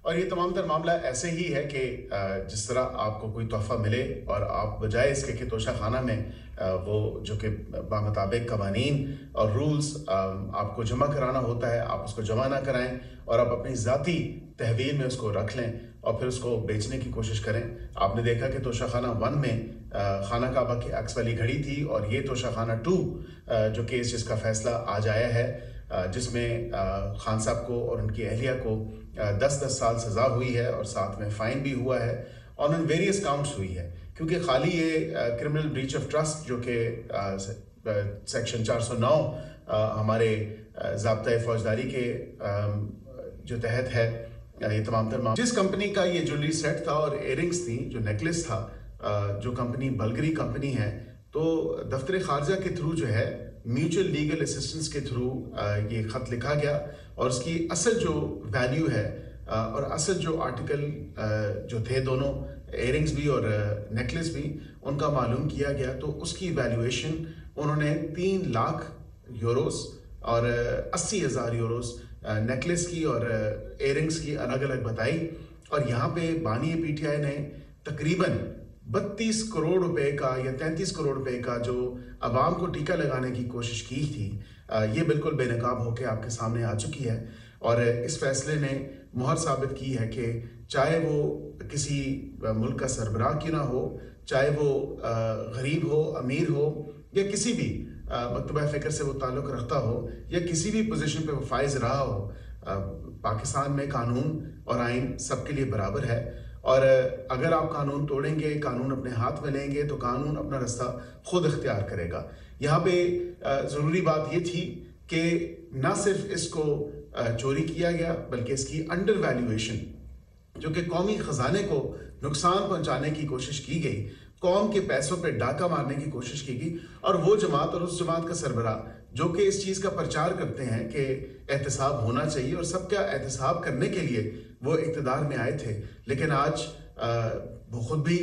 اور یہ تمام تر معاملہ ایسے ہی ہے کہ جس طرح آپ کو کوئی تحفہ ملے اور آپ بجائے اس کے کہ توشہ خانہ میں وہ جو کہ بمطابق قوانین اور رولز آپ کو جمع کرانا ہوتا ہے، آپ اس کو جمع نہ کرائیں اور آپ اپنی ذاتی تحویل میں اس کو رکھ لیں اور پھر اس کو بیچنے کی کوشش کریں۔ آپ نے دیکھا کہ توشہ خانہ 1 میں خانہ کعبہ کی عکس والی گھڑی تھی، اور یہ توشہ خانہ 2 جو کیس جس کا فیصلہ آج آیا ہے، جس میں خان صاحب کو اور ان کی اہلیہ کو 10 سال سزا ہوئی ہے اور ساتھ میں فائن بھی ہوا ہے، اور ان ویریس کاؤنٹس ہوئی ہے، کیونکہ خالی یہ کرمنل بریچ آف ٹرسٹ جو کہ سیکشن 409 ہمارے ضابطۂ فوجداری کے جو تحت ہے، یہ تمام تر جس کمپنی کا یہ جویلری سیٹ تھا اور ایئرنگس تھیں، جو نیکلس تھا، جو کمپنی بلگری کمپنی ہے، تو دفتر خارجہ کے تھرو جو ہے میوچل لیگل اسسٹنس کے تھرو یہ خط لکھا گیا، اور اس کی اصل جو ویلیو ہے اور اصل جو آرٹیکل جو تھے دونوں ایئرنگز بھی اور نیکلس بھی، ان کا معلوم کیا گیا، تو اس کی ویلیویشن انہوں نے 3 لاکھ یوروز اور 80,000 یوروز نیکلس کی اور ایئرنگز کی الگ الگ بتائی، اور یہاں پہ بانی پی ٹی آئی نے تقریباً 32 کروڑ روپے کا یا 33 کروڑ روپے کا جو عوام کو ٹیکہ لگانے کی کوشش کی تھی، یہ بالکل بے نقاب ہو کے آپ کے سامنے آ چکی ہے، اور اس فیصلے نے مہر ثابت کی ہے کہ چاہے وہ کسی ملک کا سربراہ کیوں نہ ہو، چاہے وہ غریب ہو، امیر ہو، یا کسی بھی مکتبہ فکر سے وہ تعلق رکھتا ہو، یا کسی بھی پوزیشن پہ وہ فائز رہا ہو، پاکستان میں قانون اور آئین سب کے لیے برابر ہے، اور اگر آپ قانون توڑیں گے، قانون اپنے ہاتھ میں لیں گے، تو قانون اپنا رستہ خود اختیار کرے گا۔ یہاں پہ ضروری بات یہ تھی کہ نہ صرف اس کو چوری کیا گیا، بلکہ اس کی انڈر ویلیویشن، جو کہ قومی خزانے کو نقصان پہنچانے کی کوشش کی گئی، قوم کے پیسوں پہ ڈاکہ مارنے کی کوشش کی گئی، اور وہ جماعت اور اس جماعت کا سربراہ جو کہ اس چیز کا پرچار کرتے ہیں کہ احتساب ہونا چاہیے، اور سب کا احتساب کرنے کے لیے وہ اقتدار میں آئے تھے، لیکن آج وہ خود بھی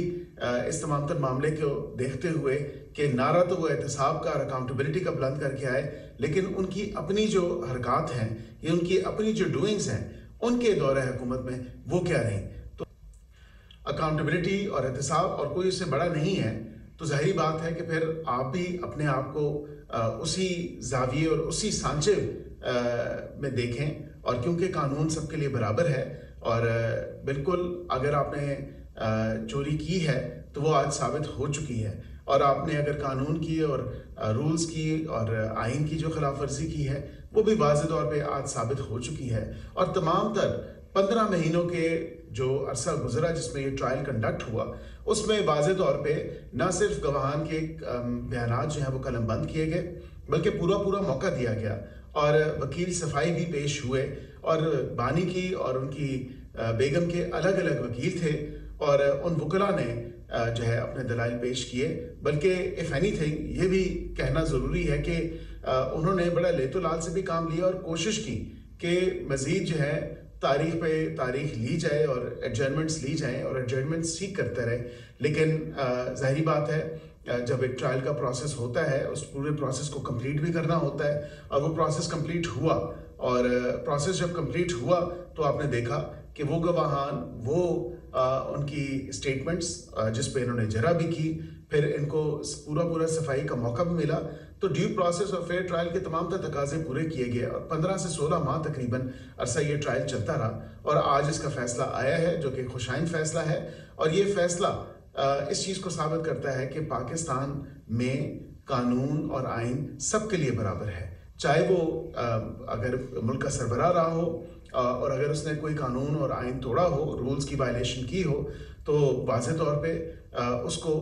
اس تمام تر معاملے کو دیکھتے ہوئے کہ نعرہ تو وہ احتساب کا اور اکاؤنٹیبلٹی کا بلند کر کے آئے، لیکن ان کی اپنی جو حرکات ہیں یا ان کی اپنی جو ڈوئنگز ہیں ان کے دور حکومت میں وہ کیا رہیں۔ تو اکاؤنٹیبلٹی اور احتساب اور کوئی اس سے بڑا نہیں ہے، تو ظاہری بات ہے کہ پھر آپ بھی اپنے آپ کو اسی زاویے اور اسی سانچے میں دیکھیں، اور کیونکہ قانون سب کے لیے برابر ہے، اور بالکل اگر آپ نے چوری کی ہے تو وہ آج ثابت ہو چکی ہے، اور آپ نے اگر قانون کی اور رولز کی اور آئین کی جو خلاف ورزی کی ہے وہ بھی واضح طور پہ آج ثابت ہو چکی ہے، اور تمام تر 15 مہینوں کے جو عرصہ گزرا جس میں یہ ٹرائل کنڈکٹ ہوا، اس میں واضح طور پہ نہ صرف گواہان کے بیانات جو ہیں وہ قلم بند کیے گئے، بلکہ پورا موقع دیا گیا، اور وکیل صفائی بھی پیش ہوئے، اور بانی کی اور ان کی بیگم کے الگ الگ وکیل تھے، اور ان وکلاء نے جو ہے اپنے دلائل پیش کیے، بلکہ اف اینی تھنگ یہ بھی کہنا ضروری ہے کہ انہوں نے بڑا لیت و لال سے بھی کام لیا اور کوشش کی کہ مزید جو ہے تاریخ پہ تاریخ لی جائے اور ایڈجرنمنٹس لی جائیں اور ایڈجرنمنٹس سیکھ کرتے رہے، لیکن ظاہری بات ہے جب ایک ٹرائل کا پروسیس ہوتا ہے اس پورے پروسیس کو کمپلیٹ بھی کرنا ہوتا ہے، اور وہ پروسیس کمپلیٹ ہوا، اور پروسیس جب کمپلیٹ ہوا تو آپ نے دیکھا کہ وہ گواہان، وہ ان کی اسٹیٹمنٹس جس پہ انہوں نے جرح بھی کی، پھر ان کو پورا صفائی کا موقع بھی ملا، تو ڈیو پروسیس اور فیئر ٹرائل کے تمام تر تقاضے پورے کیے گئے، اور 15 سے 16 ماہ تقریباً عرصہ یہ ٹرائل چلتا رہا، اور آج اس کا فیصلہ آیا ہے جو کہ خوشائند فیصلہ ہے، اور یہ فیصلہ اس چیز کو ثابت کرتا ہے کہ پاکستان میں قانون اور آئین سب کے لیے برابر ہے، چاہے وہ اگر ملک کا سربراہ رہا ہو، اور اگر اس نے کوئی قانون اور آئین توڑا ہو، رولز کی وائلیشن کی ہو، تو واضح طور پہ اس کو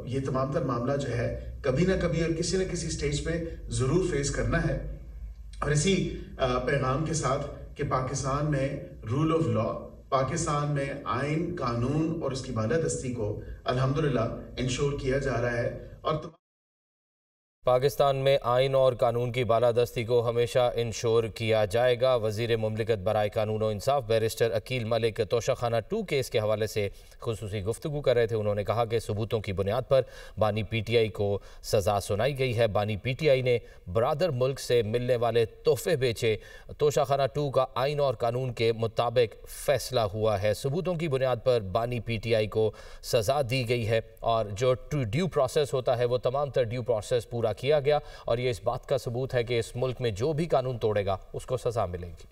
یہ تمام تر معاملہ جو ہے کبھی نہ کبھی اور کسی نہ کسی سٹیج پہ ضرور فیس کرنا ہے۔ اور اسی پیغام کے ساتھ کہ پاکستان میں رول آف لا، پاکستان میں آئین، قانون اور اس کی بالادستی کو الحمدللہ انشور کیا جا رہا ہے، اور پاکستان میں آئین اور قانون کی بالادستی کو ہمیشہ انشور کیا جائے گا۔ وزیر مملکت برائے قانون و انصاف بیرسٹر عقیل ملک توشہ خانہ 2 کیس کے حوالے سے خصوصی گفتگو کر رہے تھے۔ انہوں نے کہا کہ ثبوتوں کی بنیاد پر بانی پی ٹی آئی کو سزا سنائی گئی ہے۔ بانی پی ٹی آئی نے برادر ملک سے ملنے والے تحفے بیچے۔ توشہ خانہ 2 کا آئین اور قانون کے مطابق فیصلہ ہوا ہے۔ ثبوتوں کی بنیاد پر بانی پی ٹی آئی کو سزا دی گئی ہے اور جو ڈیو پروسیس ہوتا ہے وہ تمام تر ڈیو پروسیس پورا کیا گیا، اور یہ اس بات کا ثبوت ہے کہ اس ملک میں جو بھی قانون توڑے گا اس کو سزا ملے گی۔